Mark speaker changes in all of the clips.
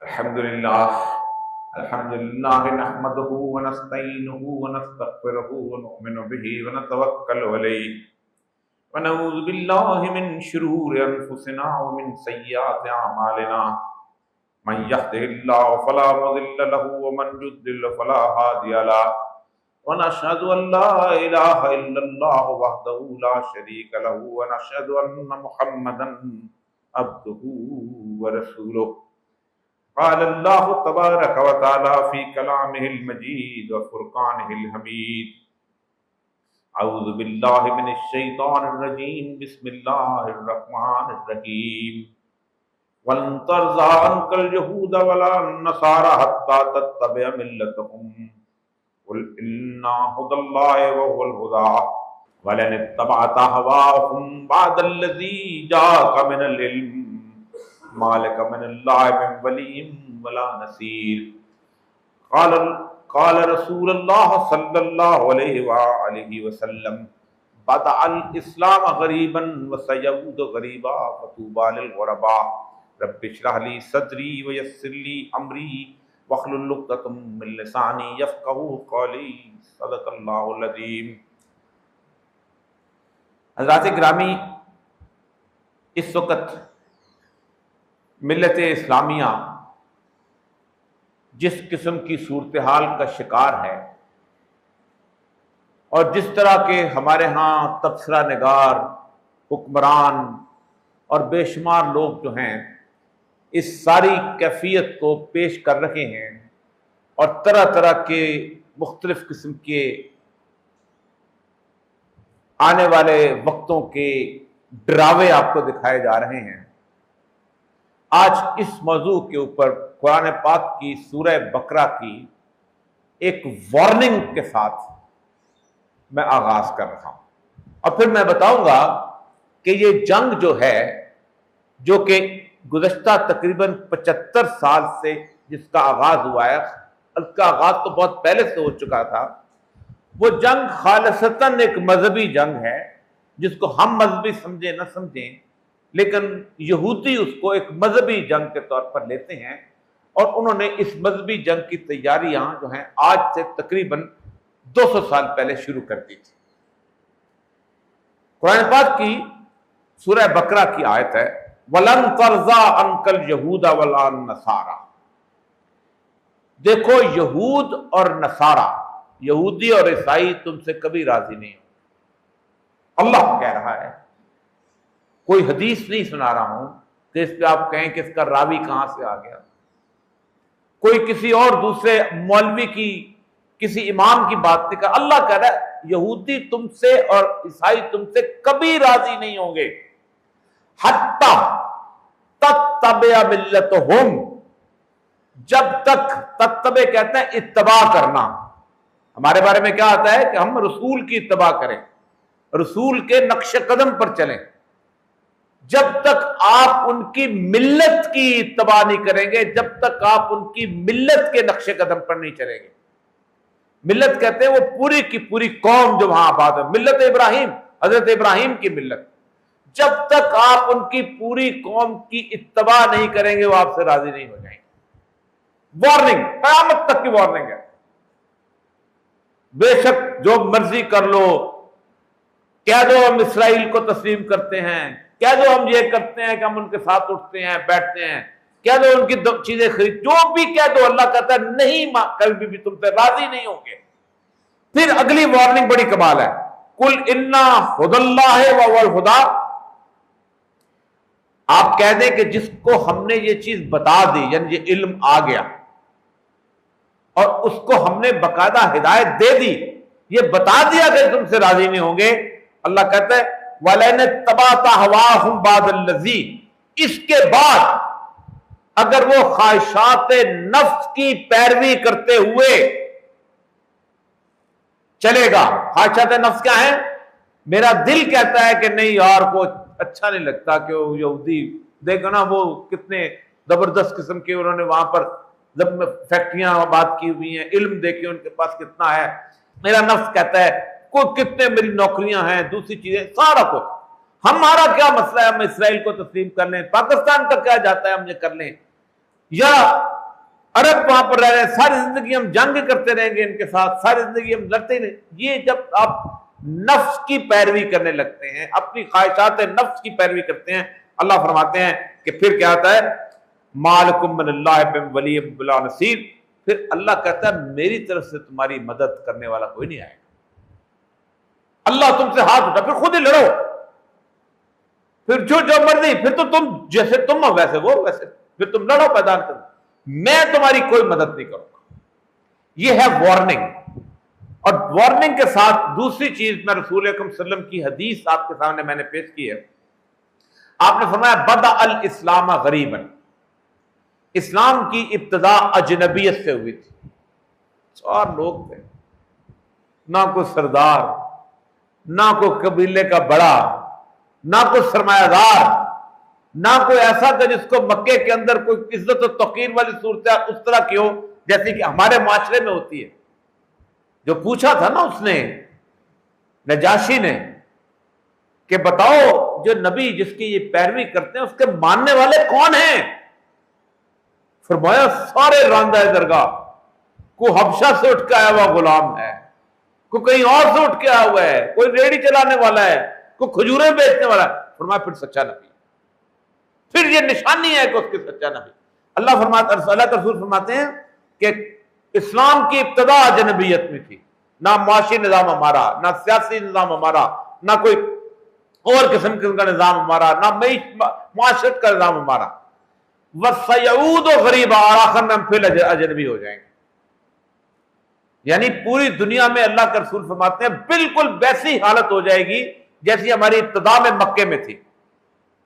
Speaker 1: الحمد لله نحمده ونستعينه ونستغفره ونؤمن به ونتوكل عليه ونعوذ بالله من شرور أنفسنا ومن سيئات أعمالنا من يهده الله فلا مضل له ومن يضلل فلا هادي له ونشهد أن لا إله إلا الله وحده لا شريك له ونشهد أن محمدا عبده ورسوله. قال الله تبارك وتعالى في كلامه المجيد وفرقانه الحميد: أعوذ بالله من الشيطان الرجيم بسم الله الرحمن الرحيم ولن ترضى عنك اليهود ولا النصارى حتى تتبع ملتهم قل إن هدى الله وهو الهدى ولن اتبعت أهواءهم بعد الذي جاءك من العلم ما لك من الله من ولي ولا نصير. قال رسول الله صلى الله عليه وآله وسلم: بدأ الإسلام غريبا وسيعود غريبا فطوبى للغرباء. رب اشرح لي صدري ويسر لي أمري واحلل عقدة من لساني يفقهوا قولي. صدق اللہ العظیم. حضرات گرامی، اس وقت ملت اسلامیہ جس قسم کی صورتحال کا شکار ہے اور جس طرح کے ہمارے ہاں تبصرہ نگار، حکمران اور بے شمار لوگ جو ہیں اس ساری کیفیت کو پیش کر رہے ہیں اور طرح طرح کے مختلف قسم کے آنے والے وقتوں کے ڈراوے آپ کو دکھائے جا رہے ہیں، آج اس موضوع کے اوپر قرآن پاک کی سورہ بقرہ کی ایک وارننگ کے ساتھ میں آغاز کر رہا ہوں، اور پھر میں بتاؤں گا کہ یہ جنگ جو ہے، جو کہ گزشتہ تقریباً 75 سال سے جس کا آغاز ہوا ہے، اس کا آغاز تو بہت پہلے سے ہو چکا تھا، وہ جنگ خالصتاً ایک مذہبی جنگ ہے جس کو ہم مذہبی سمجھیں نہ سمجھیں، لیکن یہودی اس کو ایک مذہبی جنگ کے طور پر لیتے ہیں، اور انہوں نے اس مذہبی جنگ کی تیاریاں جو ہیں آج سے تقریباً 200 سال پہلے شروع کر دی تھی. قرآن پاک کی سورہ بقرہ کی آیت ہے: وَلَن تَرْضَىٰ عَنْكَ الْيَهُودَ وَلَا النَّصَارَىٰ. دیکھو، یہود اور نصارہ، یہودی اور عیسائی تم سے کبھی راضی نہیں ہو. اللہ کہہ رہا ہے، کوئی حدیث نہیں سنا رہا ہوں کہ اس پہ آپ کہیں کہ اس کا راوی کہاں سے آ گیا، کوئی کسی اور دوسرے مولوی کی، کسی امام کی بات نہیں کر. اللہ کہہ رہا ہے یہودی تم سے اور عیسائی تم سے کبھی راضی نہیں ہوں گے حتی تتبع ملتہم، جب تک، تتبع کہتے ہیں اتباع کرنا. ہمارے بارے میں کیا آتا ہے کہ ہم رسول کی اتباع کریں، رسول کے نقش قدم پر چلیں. جب تک آپ ان کی ملت کی اتباع نہیں کریں گے، جب تک آپ ان کی ملت کے نقش قدم پر نہیں چلیں گے. ملت کہتے ہیں وہ پوری کی پوری قوم جو وہاں آباد ہے، ملت ابراہیم، حضرت ابراہیم کی ملت. جب تک آپ ان کی پوری قوم کی اتباع نہیں کریں گے وہ آپ سے راضی نہیں ہو جائیں گے. وارننگ، قیامت تک کی وارننگ ہے. بے شک جو مرضی کر لو، کیا جو ہم اسرائیل کو تسلیم کرتے ہیں، کیا جو ہم یہ کرتے ہیں کہ ہم ان کے ساتھ اٹھتے ہیں بیٹھتے ہیں، کیا جو ان کی چیزیں خرید، جو بھی کہہ دو، اللہ کہتا ہے نہیں، کبھی بھی تم سے راضی نہیں ہوں گے. پھر اگلی وارننگ بڑی کمال ہے: قل ان ھدی اللہ وھو الھدی. آپ کہہ دیں کہ جس کو ہم نے یہ چیز بتا دی، یعنی یہ علم آ گیا اور اس کو ہم نے باقاعدہ ہدایت دے دی، یہ بتا دیا کہ تم سے راضی نہیں ہوں گے، اللہ کہتا ہے وَلَئِنِ اتَّبَعْتَ أَهْوَاءَهُمْ بَعْدَ الَّذِي، اس کے بعد اگر وہ خواہشات نفس کی پیروی کرتے ہوئے چلے گا. خواہشات نفس کیا ہیں؟ میرا دل کہتا ہے کہ نہیں یار، کو اچھا نہیں لگتا کہ وہ یہودی دیکھو نا، وہ کتنے زبردست قسم کے انہوں نے وہاں پر جب فیکٹریاں آباد کی ہوئی ہیں، علم دیکھیں ان کے پاس کتنا ہے. میرا نفس کہتا ہے کوئی کتنے میری نوکریاں ہیں، دوسری چیزیں، سارا کچھ. ہمارا کیا مسئلہ ہے، ہم اسرائیل کو تسلیم کر لیں، پاکستان کا کیا جاتا ہے، ہم یہ کر لیں. یا عرب وہاں پر رہ رہے ہیں، ساری زندگی ہم جنگ کرتے رہیں گے ان کے ساتھ، ساری زندگی ہم لڑتے ہی رہیں۔ یہ جب آپ نفس کی پیروی کرنے لگتے ہیں، اپنی خواہشات نفس کی پیروی کرتے ہیں، اللہ فرماتے ہیں کہ پھر کیا ہوتا ہے، مالکم من اللہ بن ولی بلا نصیر، پھر اللہ کہتا ہے میری طرف سے تمہاری مدد کرنے والا کوئی نہیں آئے گا۔ اللہ تم سے ہاتھ اٹھا، پھر خود ہی لڑو، پھر جو مرضی، پھر تو تم جیسے تم ہو ویسے وہ ویسے، پھر تم لڑو میدان کرو، میں تمہاری کوئی مدد نہیں کروں گا۔ یہ ہے وارننگ۔ اور وارننگ کے ساتھ دوسری چیز میں رسول اکرم صلی اللہ علیہ وسلم کی حدیث آپ کے سامنے میں نے پیش کی ہے۔ آپ نے فرمایا بدأ الاسلام غریبا، اسلام کی ابتدا اجنبیت سے ہوئی تھی۔ 4 لوگ تھے، نہ کوئی سردار، نہ کوئی قبیلے کا بڑا، نہ کوئی سرمایہ دار، نہ کوئی ایسا تھا جس کو مکے کے اندر کوئی عزت و توقیر والی صورت اس طرح کی ہو جیسے کہ ہمارے معاشرے میں ہوتی ہے۔ جو پوچھا تھا نا اس نے، نجاشی نے، کہ بتاؤ جو نبی جس کی یہ پیروی کرتے ہیں اس کے ماننے والے کون ہیں؟ فرمایا سارے راندہ درگاہ، کوئی حبشہ سے اٹھ کے آیا ہوا غلام ہے، کوئی کہیں اور سے اٹھ کے آیا ہوا ہے، کوئی ریڑھی چلانے والا ہے، کوئی کھجوریں بیچنے والا ہے۔ فرمایا پھر سچا نبی، پھر یہ نشانی ہے کہ اس کے سچا نبی۔ اللہ کے رسول فرماتے ہیں کہ اسلام کی ابتدا اجنبیت میں تھی، نہ معاشی نظام ہمارا، نہ سیاسی نظام ہمارا، نہ کوئی اور قسم کا نظام ہمارا، نہ معاشرت کا نظام ہمارا۔ وَسَيَعُودُ غَرِيبًا، اور آخر میں ہم پھر اجنبی ہو جائیں گے۔ یعنی پوری دنیا میں اللہ کے رسول فرماتے ہیں بالکل ویسی حالت ہو جائے گی جیسی ہماری ابتدا میں مکے میں تھی،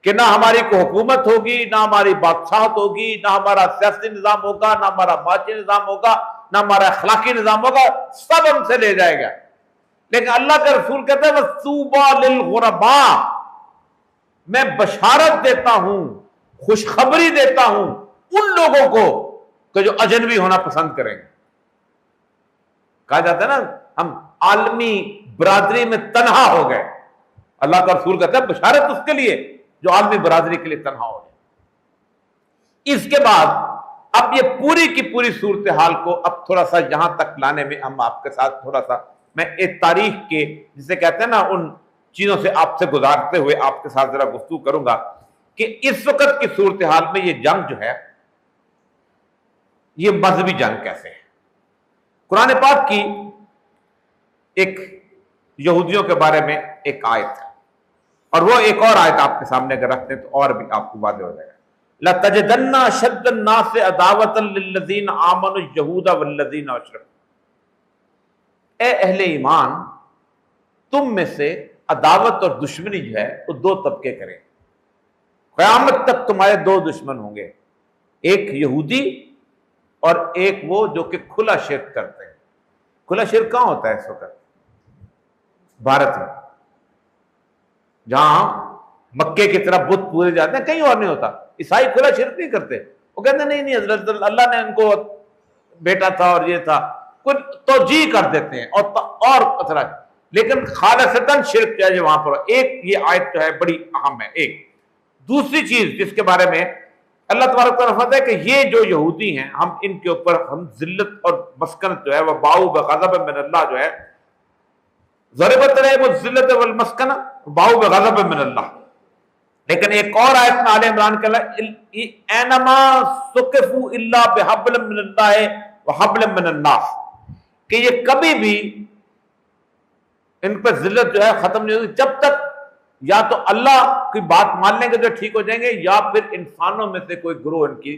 Speaker 1: کہ نہ ہماری کوئی حکومت ہوگی، نہ ہماری بادشاہت ہوگی، نہ ہمارا سیاسی نظام ہوگا، نہ ہمارا معاشی نظام ہوگا، نہ ہمارا اخلاقی نظام ہوگا، سب ہم سے لے جائے گا۔ لیکن اللہ کا رسول کہتا ہے وَطُوبَىٰ لِلْغُرَبَاء، میں بشارت دیتا ہوں، خوشخبری دیتا ہوں ان لوگوں کو کہ جو اجنبی ہونا پسند کریں گے۔ کہا جاتا ہے نا ہم عالمی برادری میں تنہا ہو گئے، اللہ کا رسول کہتا ہے بشارت اس کے لیے جو عالمی برادری کے لیے تنہا ہو جائے۔ اس کے بعد اب یہ پوری کی پوری صورتحال کو اب تھوڑا سا یہاں تک لانے میں ہم آپ کے ساتھ تھوڑا سا میں ایک تاریخ کے جسے کہتے ہیں نا ان چیزوں سے آپ سے گزارتے ہوئے آپ کے ساتھ ذرا گفتگو کروں گا کہ اس وقت کی صورتحال میں یہ جنگ جو ہے یہ مذہبی جنگ کیسے ہے۔ قرآن پاک کی ایک یہودیوں کے بارے میں ایک آیت ہے، اور وہ ایک اور آیت آپ کے سامنے اگر رکھتے ہیں تو اور بھی آپ کو واضح ہو جائے گا۔ لَتَجِدَنَّ أَشَدَّ النَّاسِ عَدَاوَةً لِلَّذِينَ آمَنُوا الْيَهُودَ وَالَّذِينَ أَشْرَكُوا، اے اہل ایمان تم میں سے عداوت اور دشمنی جو ہے وہ 2 طبقے کریں، قیامت تک تمہارے 2 دشمن ہوں گے، ایک یہودی اور ایک وہ جو کہ کھلا شرک کرتے ہیں۔ کھلا شرک کہاں ہوتا ہے اس وقت؟ بھارت میں، جہاں مکے کی طرف بت پوجے جاتے ہیں، کہیں اور نہیں ہوتا۔ عیسائی کھلا شرک نہیں کرتے، وہ کہتے ہیں نہیں حضرت اللہ نے ان کو بیٹا تھا اور یہ تھا، کچھ توجیہ کر دیتے ہیں اور اثرات، لیکن خالصتاً شرک جو ہے وہاں پر ایک یہ آیت جو ہے بڑی اہم ہے۔ ایک دوسری چیز جس کے بارے میں اللہ تبارک و تعالیٰ فرماتا ہے کہ یہ جو یہودی ہیں ہم ان کے اوپر ہم ذلت اور مسکنت جو ہے وہ باؤ بغضب من اللہ جو ہے ضربت علیہم الذلۃ والمسکنہ باؤ بغضب من اللہ۔ لیکن ایک اور آیت میں آل عمران کے اللہ اینما ثقفوا الا بحبل من اللہ وحبل من الناس، کہ یہ کبھی بھی ان پر ذلت جو ہے ختم نہیں ہوگی جب تک یا تو اللہ کی بات مان لیں گے تو ٹھیک ہو جائیں گے، یا پھر انسانوں میں سے کوئی گروہ ان کی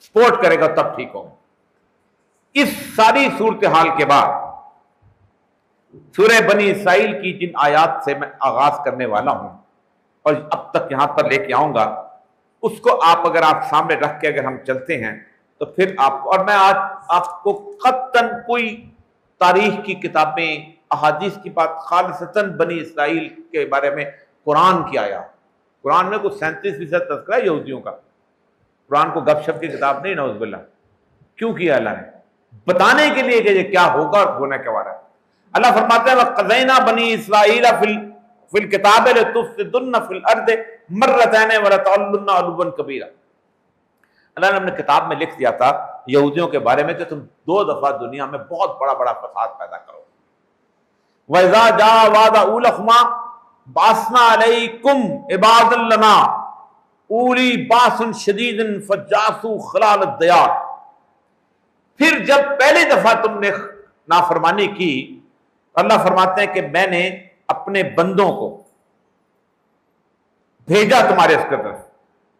Speaker 1: سپورٹ کرے گا تب ٹھیک ہوں گے۔ اس ساری صورتحال کے بعد سورہ بنی اسرائیل کی جن آیات سے میں آغاز کرنے والا ہوں اور اب تک یہاں پر لے کے آؤں گا، اس کو آپ اگر آپ سامنے رکھ کے اگر ہم چلتے ہیں تو پھر آپ کو، اور میں آج آپ کو قطعاً کوئی تاریخ کی کتابیں احادیث کی بات، خالصتاً بنی اسرائیل کے بارے میں قرآن کی آیا، قرآن میں کچھ 37% تذکرہ ہے یہودیوں کا، قرآن کو گپ شپ کی کتاب نہیں، نعوذ باللہ۔ کیوں کیا اللہ نے؟ بتانے کے لیے کہ یہ کیا ہوگا اور ہونے کے بارے میں۔ اللہ فرماتے ہیں وَقَضَيْنَا بَنِي إِسْرَائِيلَ فِي الْكِتَابِ لَتُفْسِدُنَّ فِي الْأَرْضِ مَرَّتَيْنِ وَلَتَعْلُنَّ عُلُوًّا كَبِيرًا۔ اللہ نے اپنے کتاب میں لکھ دیا تھا یہودیوں کے بارے میں کہ تم 2 دفعہ دنیا میں بہت بڑا بڑا فساد پیدا کرو. وَإِذَا جَاءَ وَعْدُ أُولَاهُمَا بَعَثْنَا عَلَيْكُمْ عِبَادًا لَنَا أُولِي بَأْسٍ شَدِيدٍ فَجَاسُوا خِلَالَ الدِّيَارِ. پھر جب پہلی دفعہ تم نے نافرمانی کی، اللہ فرماتے ہیں کہ میں نے اپنے بندوں کو بھیجا تمہارے اس طرف،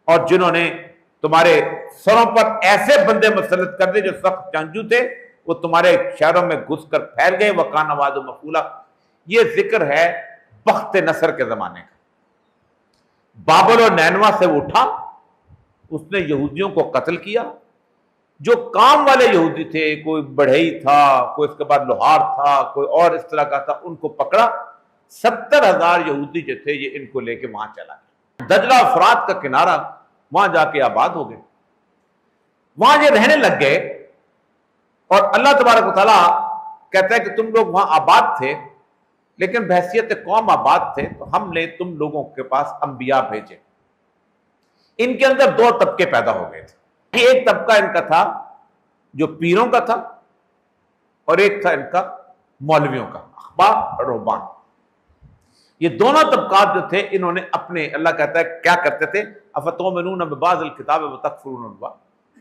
Speaker 1: اور جنہوں نے تمہارے سروں پر ایسے بندے مسلط کر دے جو سخت جنگجو تھے، وہ تمہارے شہروں میں گھس کر پھیل گئے. وَكَانَ وَعْدُ مَفْعُولًا. یہ ذکر ہے بخت نصر کے زمانے کا. بابل و نینوا سے اٹھا، اس نے یہودیوں کو قتل کیا. جو کام والے یہودی تھے، کوئی بڑھئی تھا، کوئی اس کے بعد لوہار تھا، کوئی اور اس طرح کا تھا، ان کو پکڑا. 70,000 یہودی جو تھے یہ ان کو لے کے وہاں چلا گیا. دجلہ فرات کا کنارہ، وہاں جا کے آباد ہو گئے، وہاں یہ رہنے لگ گئے. اور اللہ تبارک و تعالیٰ کہتا ہے کہ تم لوگ وہاں آباد تھے لیکن بحیثیت قوم آباد تھے، تو ہم نے تم لوگوں کے پاس انبیاء بھیجے. ان کے اندر 2 طبقے پیدا ہو گئے تھے. ایک طبقہ ان کا تھا جو پیروں کا تھا، اور ایک تھا ان کا مولویوں کا، احبار اور رہبان. یہ دونوں طبقات جو تھے انہوں نے اپنے، اللہ کہتا ہے کیا کرتے تھے، افتؤمنون ببعض الکتاب وتکفرون ببعض.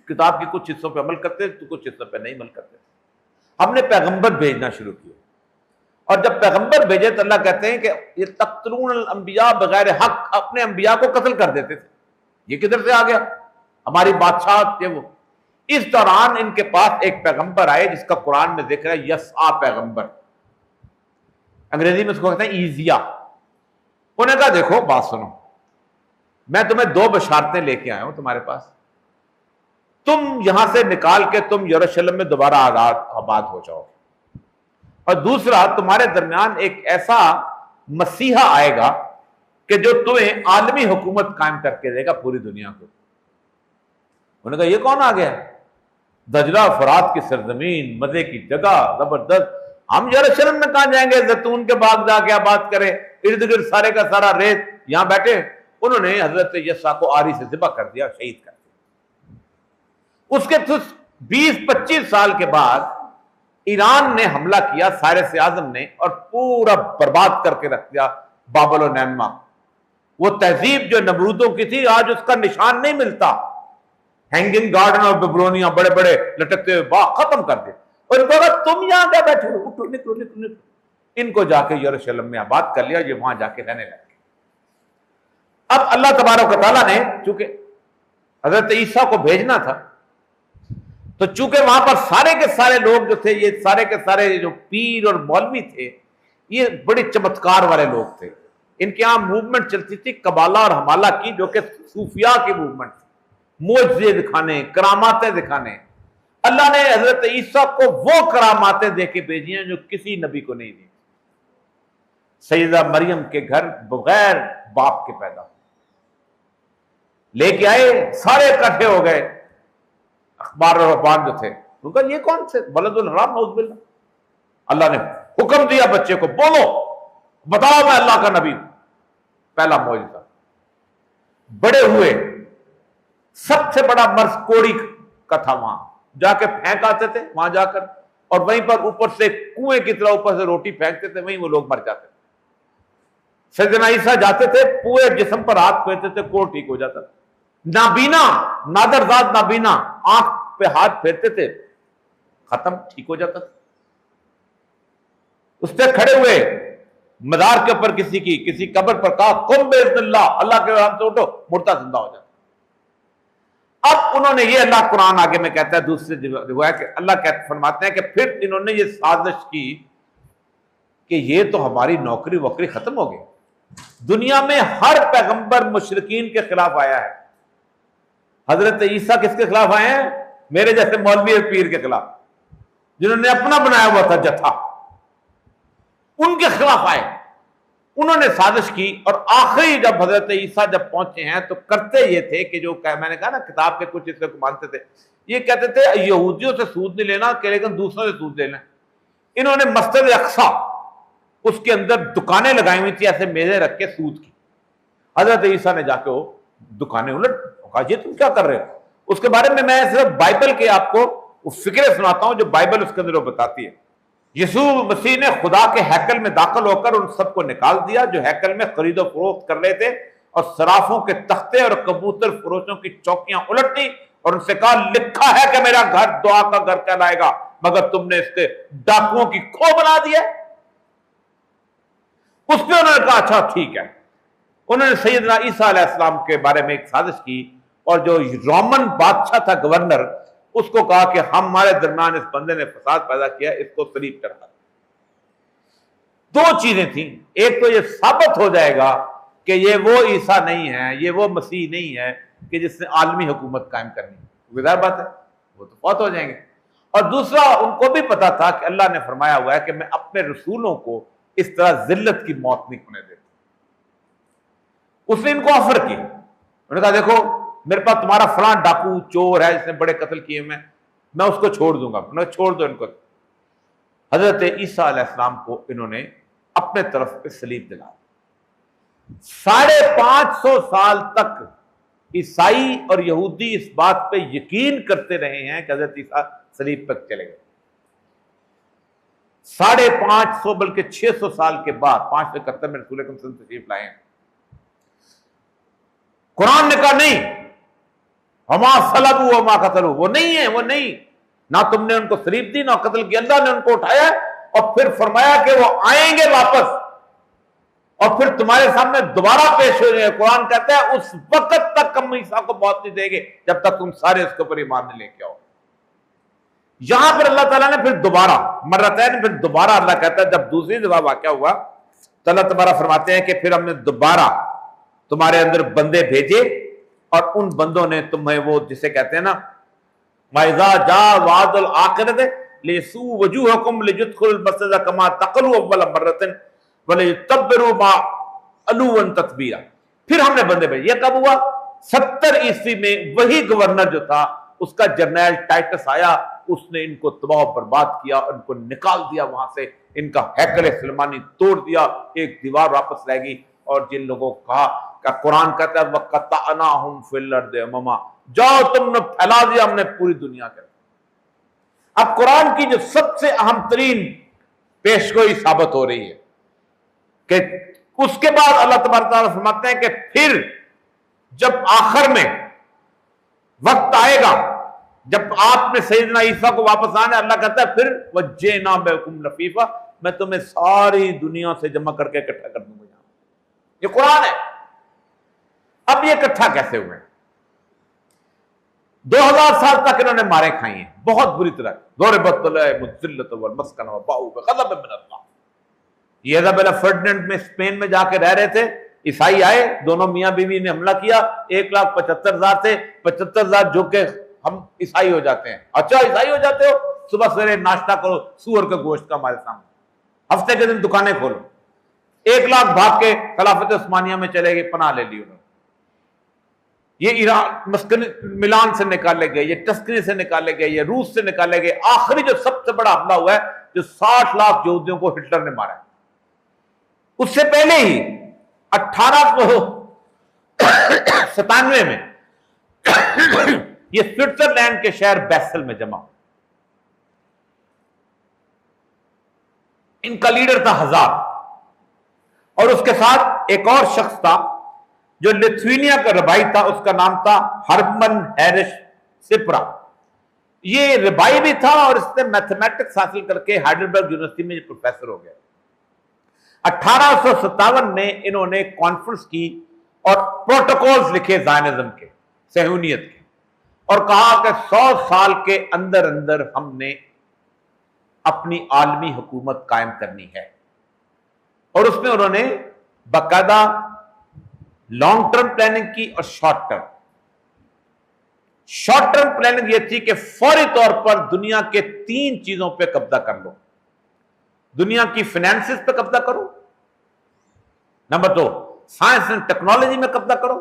Speaker 1: کتاب کی کچھ حصوں پہ عمل کرتے تھے تو کچھ حصوں پہ نہیں عمل کرتے تھے. ہم نے پیغمبر بھیجنا شروع کیا، اور جب پیغمبر بھیجے تو اللہ کہتے ہیں کہ یہ تقتلون الانبیاء بغیر حق، اپنے انبیاء کو قتل کر دیتے تھے. یہ کدھر سے آ گیا؟ ہماری بادشاہ وہ. اس دوران ان کے پاس ایک پیغمبر آئے جس کا قرآن میں ذکر ہے، یسعا پیغمبر، انگریزی میں اس کو کہتے ہیں ایزیا. انہوں نے کہا دیکھو بات سنو، میں تمہیں 2 بشارتیں لے کے آیا ہوں تمہارے پاس. تم یہاں سے نکال کے تم یروشلم میں دوبارہ آباد ہو جاؤ، اور دوسرا تمہارے درمیان ایک ایسا مسیحا آئے گا کہ جو تمہیں عالمی حکومت قائم کر کے دے گا پوری دنیا کو. انہوں نے کہا یہ کون آ گیا؟ دجلہ فرات کی سرزمین، مزے کی جگہ، زبردست. ہم یروشلم میں کہاں جائیں گے؟ زیتون کے باغ جا کے آباد کریں، ارد گرد سارے کا سارا ریت، یہاں بیٹھے. انہوں نے حضرت یسع کو آری سے ذبح کر دیا، شہید کر دیا. اس کے 20-25 سال کے بعد ایران نے حملہ کیا، سائرس اعظم نے، اور پورا برباد کر کے رکھ دیا بابل و نینوا. وہ تہذیب جو نمرودوں کی تھی آج اس کا نشان نہیں ملتا. ہینگنگ گارڈن اور بیبلونیا، بڑے بڑے لٹکتے ہوئے باغ ختم کر دے. اور ان کو کہا تم یہاں کیا بیٹھے ہو، اٹھو نکلو نکلو نکلو. ان کو جا کے یروشلم میں آباد کر لیا، یہ وہاں جا کے رہنے لگے. اب اللہ تبارک و تعالیٰ نے چونکہ حضرت عیسیٰ کو بھیجنا تھا، تو چونکہ وہاں پر سارے کے سارے لوگ جو تھے، یہ سارے کے سارے جو پیر اور مولوی تھے، یہ بڑے چمتکار والے لوگ تھے. ان کے یہاں موومنٹ چلتی تھی قبالہ اور حمالہ کی، جو کہ صوفیاء کی موومنٹ تھی، معجزے دکھانے، کراماتیں دکھانے. اللہ نے حضرت عیسیٰ کو وہ کراماتیں دے کے بھیجی ہیں جو کسی نبی کو نہیں دی. سیدہ مریم کے گھر بغیر باپ کے پیدا لے کے آئے، سارے اکٹھے ہو گئے. اخبار اور رہبان جو تھے ان کا یہ کون سے بلد الحرام، نعوذ باللہ. اللہ نے حکم دیا بچے کو، بولو بتاؤ میں اللہ کا نبی ہوں. پہلا معجزہ. بڑے ہوئے، سب سے بڑا مرض کوڑی کا تھا. وہاں جا کے پھینک آتے تھے، وہاں جا کر، اور وہیں پر اوپر سے کنویں کی طرح اوپر سے روٹی پھینکتے تھے، وہیں وہ لوگ مر جاتے تھے. سیدنا عیسیٰ جاتے تھے، پورے جسم پر ہاتھ پھیرتے تھے، کوڑ ٹھیک ہو جاتا تھا. نابینا، نادرزاد نابینا، آنکھ پہ ہاتھ پھیرتے تھے، ختم، ٹھیک ہو جاتا تھا. اس سے کھڑے ہوئے مزار کے اوپر کسی قبر پر کہا قم باذن اللہ، اللہ کے نام سے اٹھو، مردہ زندہ ہو جاتا. اب انہوں نے یہ، اللہ قرآن آگے میں کہتا ہے دوسری روایت کہ اللہ فرماتے ہیں کہ پھر انہوں نے یہ سازش کی کہ یہ تو ہماری نوکری ووکری ختم ہو گئی. دنیا میں ہر پیغمبر مشرکین کے خلاف آیا ہے. حضرت عیسیٰ کس کے خلاف آئے ہیں؟ میرے جیسے مولوی اور پیر کے خلاف، جنہوں نے اپنا بنایا ہوا تھا جتھا، ان کے خلاف آئے. انہوں نے سازش کی، اور آخری جب حضرت عیسیٰ جب پہنچے ہیں تو کرتے یہ تھے کہ جو میں نے کہا نا کتاب کے کچھ حصے کو مانتے تھے، یہ کہتے تھے یہودیوں سے سود نہیں لینا کہ لیکن دوسروں سے سود لینا. انہوں نے مسجد اقصی، اس کے اندر دکانیں لگائی ہوئی تھی ایسے میزیں رکھ کے سود کی. حضرت عیسیٰ نے جا کے وہ دکانیں الٹ کہا یہ تم کیا کر رہے ہو؟ اس کے بارے میں صرف بائبل کے آپ کو وہ فکرے سناتا ہوں جو بائبل اس کے اندر وہ بتاتی ہے. یسوع مسیح نے خدا کے ہیکل میں داخل ہو کر ان سب کو نکال دیا جو ہیکل میں خرید و فروخت کر رہے تھے, اور صرافوں کے تختے اور کبوتر فروشوں کی چوکیاں الٹ دی, اور ان سے کہا لکھا ہے کہ میرا گھر دعا کا گھر کہلائے گا, مگر تم نے اس کے ڈاکوؤں کی کھو بنا دیا. اس پہ انہوں نے کہا اچھا ٹھیک ہے. انہوں نے سیدنا عیسیٰ علیہ السلام کے بارے میں ایک سازش کی, اور جو رومن بادشاہ تھا گورنر, اس کو کہا کہ ہمارے درمیان اس بندے نے فساد پیدا کیا, اس کو صلیب کرنا. دو چیزیں تھیں, ایک تو یہ ثابت ہو جائے گا کہ یہ وہ عیسیٰ نہیں ہے, یہ وہ مسیح نہیں ہے کہ جس نے عالمی حکومت قائم کرنی. ظاہر بات ہے وہ تو فوت ہو جائیں گے. اور دوسرا ان کو بھی پتا تھا کہ اللہ نے فرمایا ہوا ہے کہ میں اپنے رسولوں کو اس طرح ذلت کی موت نہیں ہونے دیتا. اس نے ان کو آفر کی, انہوں نے کہا دیکھو میرے پاس تمہارا فلاں ڈاکو چور ہے جس نے بڑے قتل کیے, میں اس کو چھوڑ دوں گا. انہوں نے چھوڑ دو ان کو. حضرت عیسیٰ علیہ السلام کو انہوں نے اپنے طرف پہ صلیب دلا. 550 سال تک عیسائی اور یہودی اس بات پہ یقین کرتے رہے ہیں کہ حضرت عیسیٰ صلیب پر چلے گئے. 550 بلکہ 600 سال کے بعد 571 میں رسول اکرم صلی اللہ علیہ وسلم تشریف لائے ہیں. قرآن نے کہا نہیں, ہما صلبوا وما قتلوا, وہ نہیں ہے, وہ نہیں, نہ تم نے ان کو صلیب دی نہ قتل کی. اللہ نے ان کو اٹھایا اور پھر فرمایا کہ وہ آئیں گے واپس اور پھر تمہارے سامنے دوبارہ پیش ہو جائیں. قرآن کہتا ہے اس وقت تک ہم عیسیٰ کو موت نہیں دیں گے جب تک تم سارے اس کے اوپر ایمان نہیں لے کے آؤ. یہاں پر اللہ تعالیٰ نے پھر دوبارہ مرتين, پھر دوبارہ اللہ کہتا ہے جب دوسری دفعہ واقعہ ہوا تو اللہ تبارک فرماتے ہیں کہ پھر ہم نے دوبارہ تمہارے اندر بندے بھیجے, اور ان بندوں نے تمہیں وہ جسے کہتے ہیں نا وَإِذَا جَاءَ وَعْدُ الْآخِرَةِ لِيَسُوءُ وُجُوهَكُمْ لِيَدْخُلُوا الْمَسْجِدَ كَمَا دَخَلُوا أَوَّلَ مَرَّةٍ وَلِيُتَبِّرُوا مَا عَلُوًا تَتْبِيرًا. پھر ہم نے بندے بھیجے. یہ کب ہوا؟ 70 عیسوی میں وہی گورنر جو تھا اس کا جرنیل ٹائٹس آیا, اس نے ان کو تباہ و برباد کیا, ان کو نکال دیا وہاں سے, ان کا ہیکل سلیمانی توڑ دیا, ایک دیوار واپس رہ گئی. اور جن لوگوں کو کہا کہ قرآن کہتا ہے وَقَطَعْنَاهُمْ فِي الْأَرْضِ أُمَمًا, جاؤ تم نے پھیلا دیا ہم نے پوری دنیا کے. اب قرآن کی جو سب سے اہم ترین پیشگوئی ثابت ہو رہی ہے کہ اس کے بعد اللہ تبارک تعالیٰ فرماتے ہیں کہ پھر جب آخر میں وقت آئے گا جب آپ نے سیدنا عیسیٰ کو واپس آنا, اللہ کہتا ہے پھر وَجِّئْنَا بِكُمْ لَفِيفًا, میں تمہیں ساری دنیا سے جمع کر کے اکٹھا کر دوں گا. یہ قرآن ہے. اب یہ اکٹھا کیسے ہوئے؟ 2000 سال تک انہوں نے مارے کھائی ہیں بہت بری طرح. ضُرِبَتْ عَلَيْهِمُ الذِّلَّةُ وَالْمَسْكَنَةُ وَبَاءُوا بِغَضَبٍ مِّنَ اللَّهِ. یہ ایزابیلا فرڈینڈ میں اسپین میں جا کے رہ رہے تھے, عیسائی آئے, دونوں میاں بیوی نے حملہ کیا, 1,75,000 تھے, 75,000 جو کہ ہم عیسائی ہو جاتے ہیں. اچھا عیسائی ہو جاتے ہو, صبح سویرے ناشتہ کرو سور کے گوشت کا ہمارے سامنے, ہفتے کے دن دکانیں کھولو. 1,00,000 بھاگ کے خلافت عثمانیہ میں چلے گئے, پناہ لے لی انہوں نے. یہ ایران مسکن ملان سے نکالے گئے, یہ ٹسکنی سے نکالے گئے, یہ روس سے نکالے گئے. آخری جو سب سے بڑا حملہ ہوا ہے جو 60 لاکھ یہودیوں کو ہٹلر نے مارا ہے, اس سے پہلے ہی 1897 میں یہ سوئٹزرلینڈ کے شہر بیسل میں جمع. ان کا لیڈر تھا ہزار, اور اس کے ساتھ ایک اور شخص تھا جو لتھوینیا کا ربائی تھا, اس کا نام تھا ہرمن ہیرش سپرا. یہ ربائی بھی تھا اور اس نے میتھمیٹکس حاصل کر کے ہائیڈلبرگ یونیورسٹی میں پروفیسر ہو گیا. 1857 میں انہوں نے کانفرنس کی اور پروٹوکولز لکھے زائنزم کے, صہیونیت کے, اور کہا کہ 100 سال کے اندر اندر ہم نے اپنی عالمی حکومت قائم کرنی ہے. اور اس میں انہوں نے باقاعدہ لانگ ٹرم پلاننگ کی اور short term. Short term planning یہ تھی کہ فوری طور پر دنیا کے 3 چیزوں پہ قبضہ کر لو. دنیا کی فائنینسز پہ قبضہ کرو, نمبر 2 سائنس اینڈ ٹیکنالوجی میں قبضہ کرو,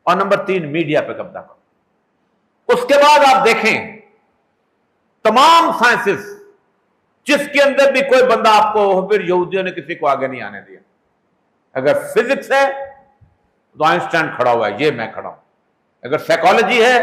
Speaker 1: اور نمبر 3 میڈیا پہ قبضہ کرو. اس کے بعد آپ دیکھیں تمام سائنسز جس کے اندر بھی کوئی بندہ آپ کو, پھر یہودیوں نے کسی کو آگے نہیں آنے دیا. اگر فزکس ہے تو آئنسٹائن کھڑا ہوا ہے, یہ میں کھڑا ہوں. اگر سائیکالوجی ہے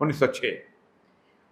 Speaker 1: 1906।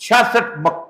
Speaker 1: 66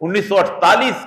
Speaker 1: 1948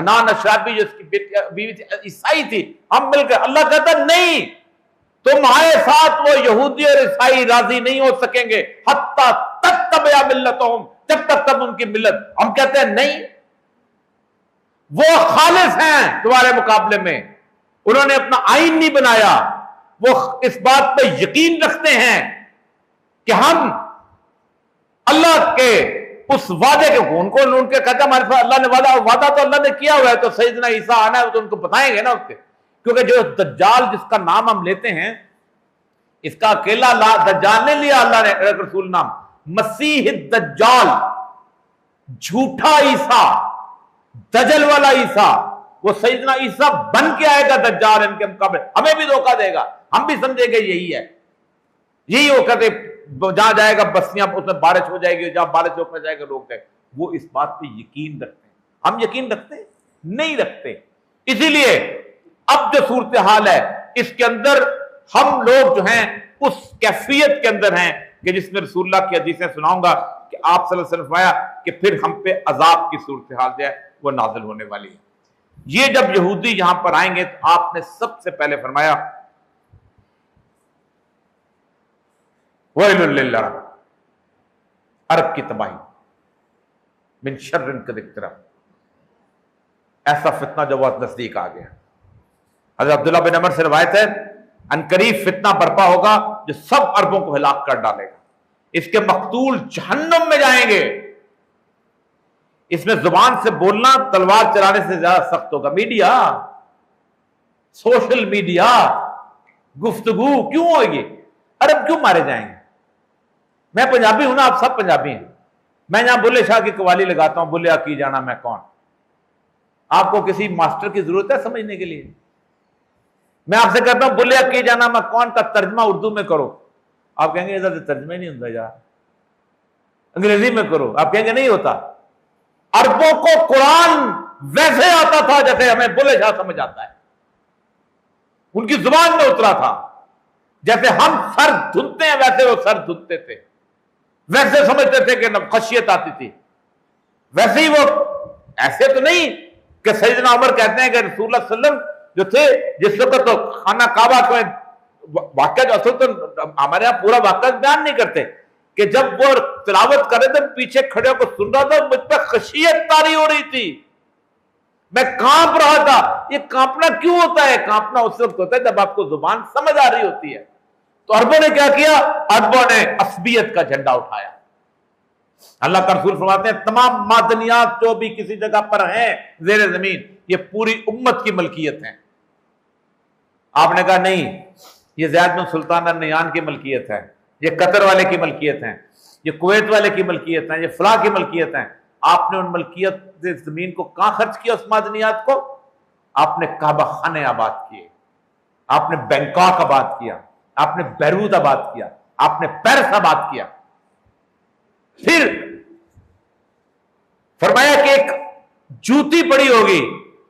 Speaker 1: حنان اشرافی جو اس کی بیوی تھی عیسائی تھی، ہم مل کر، اللہ کہتا نہیں تمہارے ساتھ وہ یہودی اور عیسائی راضی نہیں ہو سکیں گے حتی تتبع ملتہم، جب تک تم ان کی ملت، ہم کہتے ہیں نہیں، وہ خالص ہیں تمہارے مقابلے میں، انہوں نے اپنا آئین نہیں بنایا، وہ اس بات پہ یقین رکھتے ہیں کہ ہم اللہ کے اس وعدے کے ان کو ان کے کہتا ہمارے ساتھ اللہ نے وعدہ تو اللہ نے کیا ہوا ہے، تو سیدنا عیسیٰ آنا ہے تو ان کو بتائیں گے نا اس کے، کیونکہ جو دجال جس کا نام ہم لیتے ہیں، اس کا اکیلا دجال نہیں لیا اللہ نے رسول نام، مسیح الدجال، جھوٹا عیسیٰ، دجل والا عیسیٰ، وہ سیدنا عیسیٰ بن کے آئے گا دجال ان کے مقابلے، ہمیں بھی دھوکہ دے گا، ہم بھی سمجھیں گے یہی ہے، یہی وہ کہتے جہاں جائے گا بستیاں اس میں بارش ہو جائے گی، جہاں بارش روکنا جائے گا روک جائے گا، وہ اس بات پہ یقین رکھتے ہیں، ہم یقین رکھتے ہیں نہیں رکھتے، اسی لیے اب جو صورتحال ہے اس کے اندر ہم لوگ جو ہیں اس کیفیت کے اندر ہیں کہ جس میں رسول اللہ کی حدیثیں سناؤں گا کہ آپ صلی اللہ علیہ وسلم فرمایا کہ پھر ہم پہ عذاب کی صورتحال جو ہے وہ نازل ہونے والی ہے۔ یہ جب یہودی یہاں پر آئیں گے تو آپ نے سب سے پہلے فرمایا وَيْلٌ لِلْعَرَبِ، عرب کی تباہی، من شر قد اقترب، ایسا فتنہ جو بہت نزدیک آ گیا۔ حضرت عبداللہ بن عمر سے روایت ہے عنقریب فتنہ برپا ہوگا جو سب عربوں کو ہلاک کر ڈالے گا، اس کے مقتول جہنم میں جائیں گے، اس میں زبان سے بولنا تلوار چلانے سے زیادہ سخت ہوگا۔ میڈیا، سوشل میڈیا، گفتگو کیوں ہوگی؟ عرب کیوں مارے جائیں گے؟ میں پنجابی ہوں نا، آپ سب پنجابی ہیں، میں یہاں بلے شاہ کی قوالی لگاتا ہوں، بلے کی جانا میں کون، آپ کو کسی ماسٹر کی ضرورت ہے سمجھنے کے لیے؟ میں آپ سے کہتا ہوں بلے کی جانا میں کون کا ترجمہ اردو میں کرو، آپ کہیں گے ادھر سے ترجمہ ہی نہیں ہوتا یار، انگریزی میں کرو، آپ کہیں گے نہیں ہوتا۔ عربوں کو قرآن ویسے آتا تھا جیسے ہمیں بلے شاہ سمجھ آتا ہے، ان کی زبان میں اترا تھا، جیسے ہم سر دھلتے ہیں ویسے وہ سر دھلتے تھے، ویسے سمجھتے تھے کہ خشیت آتی تھی، ویسے ہی وہ، ایسے تو نہیں کہ سیدنا عمر کہتے ہیں کہ رسول اللہ صلی اللہ علیہ وسلم جو تھے جس وقت تو خانہ کعبہ کو واقعہ جو اصل تو ہمارے یہاں پورا واقعہ بیان نہیں کرتے کہ جب وہ تلاوت کر رہے تھے پیچھے کھڑے کو سن رہا تھا، مجھ پہ خشیت طاری ہو رہی تھی، میں کانپ رہا تھا۔ یہ کانپنا کیوں ہوتا ہے؟ کانپنا اس وقت ہوتا ہے جب آپ کو زبان سمجھ آ رہی ہوتی ہے۔ تو عربوں نے کیا کیا؟ عربوں نے عصبیت کا جھنڈا اٹھایا۔ اللہ کا رسول فرماتے ہیں تمام معدنیات جو بھی کسی جگہ پر ہیں زیر زمین، یہ پوری امت کی ملکیت ہیں۔ آپ نے کہا نہیں، یہ زید بن سلطان النہیان کی ملکیت ہے، یہ قطر والے کی ملکیت ہیں، یہ کویت والے کی ملکیت ہیں، یہ فلاں کی ملکیت ہیں۔ آپ نے ان ملکیت زمین کو کہاں خرچ کیا؟ اس معدنیات کو آپ نے کعبہ خانے آباد کیے، آپ نے بینکاک آباد کیا، آپ نے بیروت آباد کیا، آپ نے پیرس آباد کیا۔ پھر فرمایا کہ ایک جوتی پڑی ہوگی،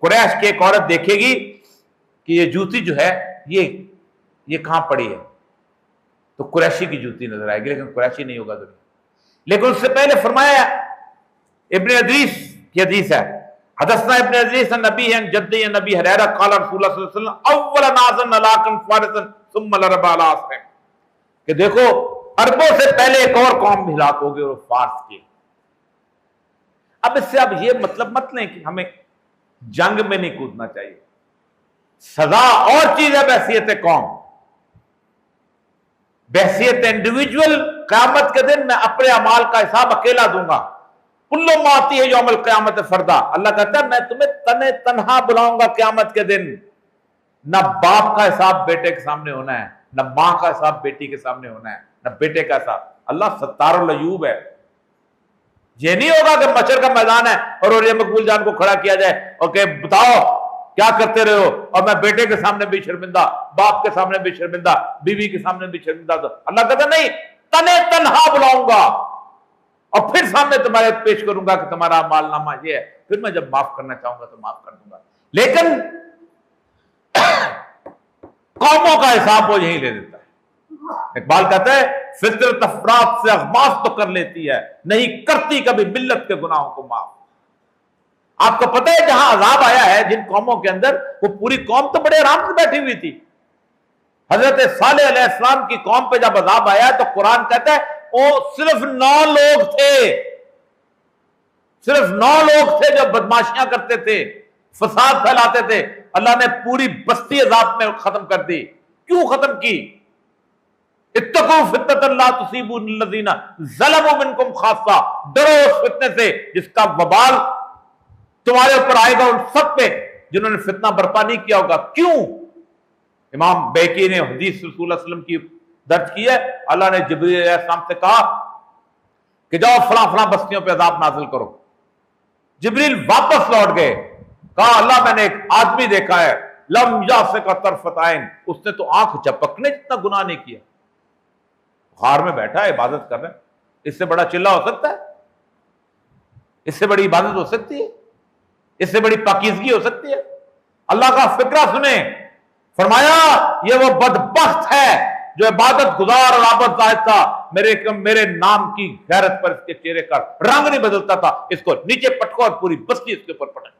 Speaker 1: قریش کی ایک عورت دیکھے گی کہ یہ جوتی جو ہے یہ کہاں پڑی ہے، تو قریشی کی جوتی نظر آئے گی، لیکن قریشی نہیں ہوگا ضرور۔ لیکن اس سے پہلے فرمایا، ابن ادریس کی حدیث ہے، حدثنا ابن ادریس نبی ہیں جدی نبی ہریرہ قال رسول اللہ صلی اللہ علیہ وسلم اول نازن لاکن فارسن ثم العرب على اسفهم، کہ دیکھو عربوں سے پہلے ایک اور قوم بھی ہلاک ہوگی اور فارس کی۔ اب اس سے اب یہ مطلب مت لیں کہ ہمیں جنگ میں نہیں کودنا چاہیے، سزا اور چیز ہے بحثیت قوم، بحثیت انڈیویجول قیامت کے دن میں اپنے اعمال کا حساب اکیلا دوں گا۔ کلو ماتی ہے یوم القیامت فردا، اللہ کہتا ہے میں تمہیں تنہا بلاؤں گا قیامت کے دن، نہ باپ کا حساب بیٹے کے سامنے ہونا ہے، نہ ماں کا حساب بیٹی کے سامنے ہونا ہے، نہ بیٹے کا حساب۔ اللہ ستار العیوب ہے، یہ نہیں ہوگا کہ مچھر کا میدان ہے اور یہ مقبول جان کو کھڑا کیا جائے اور کہ بتاؤ کیا کرتے رہے ہو، اور میں بیٹے کے سامنے بھی شرمندہ، باپ کے سامنے بھی شرمندہ، بیوی کے سامنے بھی شرمندہ۔ تو اللہ کہتا نہیں، تنہا بلاؤں گا اور پھر سامنے تمہارے پیش کروں گا کہ تمہارا مال نامہ یہ ہے، پھر میں جب معاف کرنا چاہوں گا تو معاف کر دوں گا۔ لیکن قوموں کا حساب وہ یہی لے دیتا ہے۔ اقبال کہتا ہے فطرت افراد سے اغماس تو کر لیتی ہے، نہیں کرتی کبھی ملت کے گناہوں کو معاف۔ آپ کو پتہ ہے جہاں عذاب آیا ہے جن قوموں کے اندر، وہ پوری قوم تو بڑے آرام سے بیٹھی ہوئی تھی. حضرت صالح علیہ السلام کی قوم پہ جب عذاب آیا تو قرآن کہتا ہے وہ صرف 9 لوگ تھے، صرف 9 لوگ تھے جو بدماشیاں کرتے تھے، فساد پھیلاتے تھے. اللہ نے پوری بستی عذاب میں ختم کر دی. کیوں ختم کی؟ اتقوا فتنۃ لا تصیبن الذین ظلموا منکم خاصہ، ڈرو اس فتنے سے جس کا وبال تمہارے اوپر آئے گا ان سب پہ جنہوں نے فتنہ برپا نہیں کیا ہوگا. کیوں؟ امام بیکی نے حدیث رسول اللہ علیہ وسلم کی درج کی ہے، اللہ نے جبریل علیہ السلام سے کہا کہ جاؤ فلاں فلاں بستیوں پہ عذاب نازل کرو. جبریل واپس لوٹ گئے، کہا اللہ میں نے ایک آدمی دیکھا ہے لم یاسق طرفۃ عین، اس نے تو آنکھ جھپکنے جتنا گناہ نہیں کیا، غار میں بیٹھا ہے عبادت کر رہا ہے. اس سے بڑا چلہ ہو سکتا ہے؟ اس سے بڑی عبادت ہو سکتی ہے؟ اس سے بڑی پاکیزگی ہو سکتی ہے؟ اللہ کا فکرہ سنیں، فرمایا یہ وہ بدبخت ہے جو عبادت گزار اور عابد زاہد تھا، میرے نام کی غیرت پر اس کے چہرے کا رنگ نہیں بدلتا تھا، اس کو نیچے پٹکو اور پوری بستی اس کے اوپر پٹک.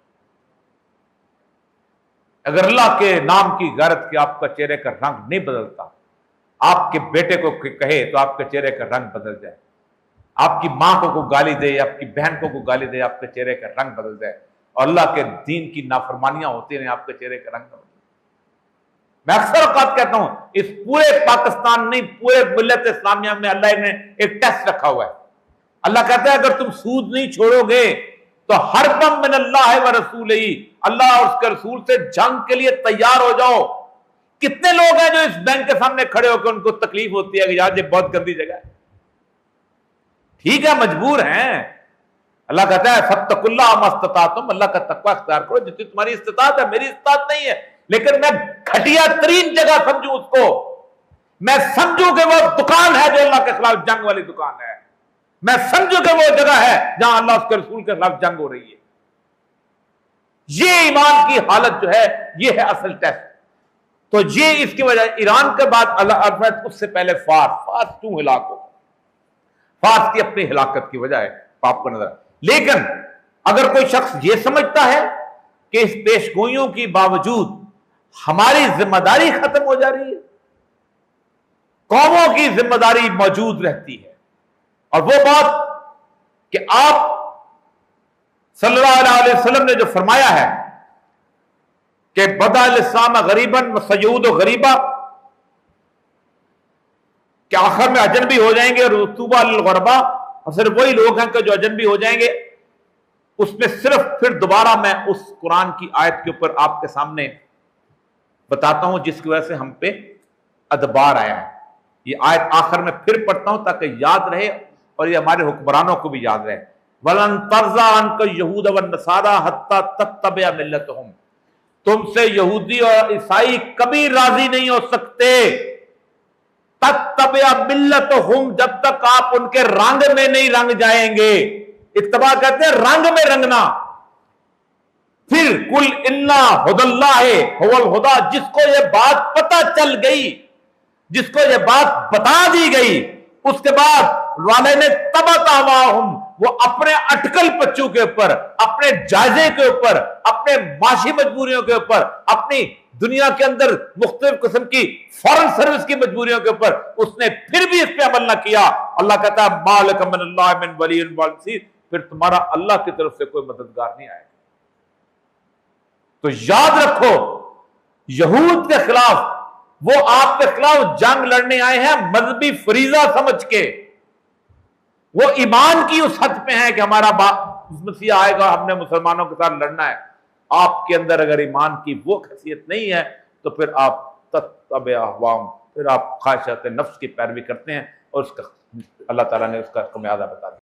Speaker 1: اگر اللہ کے نام کی غیرت کے آپ کا چہرے کا رنگ نہیں بدلتا، آپ کے بیٹے کو کہے تو آپ کے چہرے کا رنگ بدل جائے، آپ کی ماں کو گالی دے، آپ کی بہن کو گالی دے، آپ کے چہرے کا رنگ بدل جائے، اور اللہ کے دین کی نافرمانیاں ہوتی ہیں آپ کے چہرے کا رنگ بدل جائے. میں اکثر اوقات کہتا ہوں اس پورے پاکستان نہیں، پورے ملت اسلامیہ میں اللہ نے ایک ٹیسٹ رکھا ہوا ہے. اللہ کہتا ہے اگر تم سود نہیں چھوڑو گے تو حربم من اللہ و رسولہ، اللہ اور اس کے رسول سے جنگ کے لیے تیار ہو جاؤ. کتنے لوگ ہیں جو اس بینک کے سامنے کھڑے ہو کے ان کو تکلیف ہوتی ہے کہ یار یہ بہت گندی جگہ ہے، ٹھیک ہے مجبور ہیں. اللہ کہتا ہے فاتقوا اللہ ما استطعتم، اللہ کا تقوی اختیار کرو جتنی تمہاری استطاعت ہے. میری استطاعت نہیں ہے، لیکن میں گھٹیا ترین جگہ سمجھوں اس کو، میں سمجھوں کہ وہ دکان ہے جو اللہ کے خلاف جنگ والی دکان ہے، میں سمجھوں کہ وہ جگہ ہے جہاں اللہ اس کے رسول کے خلاف جنگ ہو رہی ہے. یہ ایمان کی حالت جو ہے یہ ہے اصل ٹیسٹ. تو یہ اس کی وجہ ایران کے بعد اللہ اس سے پہلے فارس کیوں ہلاک ہو؟ فارس کی اپنی ہلاکت کی وجہ ہے آپ کو نظر. لیکن اگر کوئی شخص یہ سمجھتا ہے کہ اس پیشگوئیوں کی باوجود ہماری ذمہ داری ختم ہو جا رہی ہے، قوموں کی ذمہ داری موجود رہتی ہے، اور وہ بات کہ آپ صلی اللہ علیہ وسلم نے جو فرمایا ہے کہ بدأ الاسلام غریباً وسیعود غریبا، کہ آخر میں اجنبی ہو جائیں گے، اور طوبیٰ للغرباء، اور صرف وہی لوگ ہیں کہ جو اجنبی ہو جائیں گے. اس میں صرف پھر دوبارہ میں اس قرآن کی آیت کے اوپر آپ کے سامنے بتاتا ہوں جس کی وجہ سے ہم پہ ادبار آیا ہے. یہ آیت آخر میں پھر پڑھتا ہوں تاکہ یاد رہے اور یہ ہمارے حکمرانوں کو بھی یاد رہے. وَلَن تَرْضَىٰ عَنْكَ الْيَهُودَ وَالنَّصَارَىٰ حَتَّىٰ تَتَّبِعَ مِلَّتَهُمْ، تم سے یہودی اور عیسائی کبھی راضی نہیں ہو سکتے. تَتَّبِعَ مِلَّتَهُمْ، جب تک آپ ان کے رنگ میں نہیں رنگ جائیں گے. اتباع کہتے ہیں رنگ میں رنگنا. پھر کل انا ہدی اللہ هو الہدی، جس کو یہ بات پتہ چل گئی، جس کو یہ بات بتا دی گئی، اس کے بعد والے نے تبت اہواہم، وہ اپنے اٹکل پچو کے اوپر، اپنے جائزے کے اوپر، اپنے معاشی مجبوریوں کے اوپر، اپنی دنیا کے اندر مختلف قسم کی فارن سروس کی مجبوریوں کے اوپر اس نے پھر بھی اس پہ عمل نہ کیا. اللہ کہتا ہے ما لک من اللہ من ولی ولا نصیر، پھر تمہارا اللہ کی طرف سے کوئی مددگار نہیں آئے. تو یاد رکھو یہود کے خلاف وہ آپ کے خلاف جنگ لڑنے آئے ہیں مذہبی فریضہ سمجھ کے. وہ ایمان کی اس حد پہ ہیں کہ ہمارا مسیح آئے گا، ہم نے مسلمانوں کے ساتھ لڑنا ہے. آپ کے اندر اگر ایمان کی وہ خاصیت نہیں ہے تو پھر آپ تتبع اہواہم، پھر آپ خواہشات نفس کی پیروی کرتے ہیں، اور اس کا اللہ تعالیٰ نے اس کا خمیازہ بتا دیا.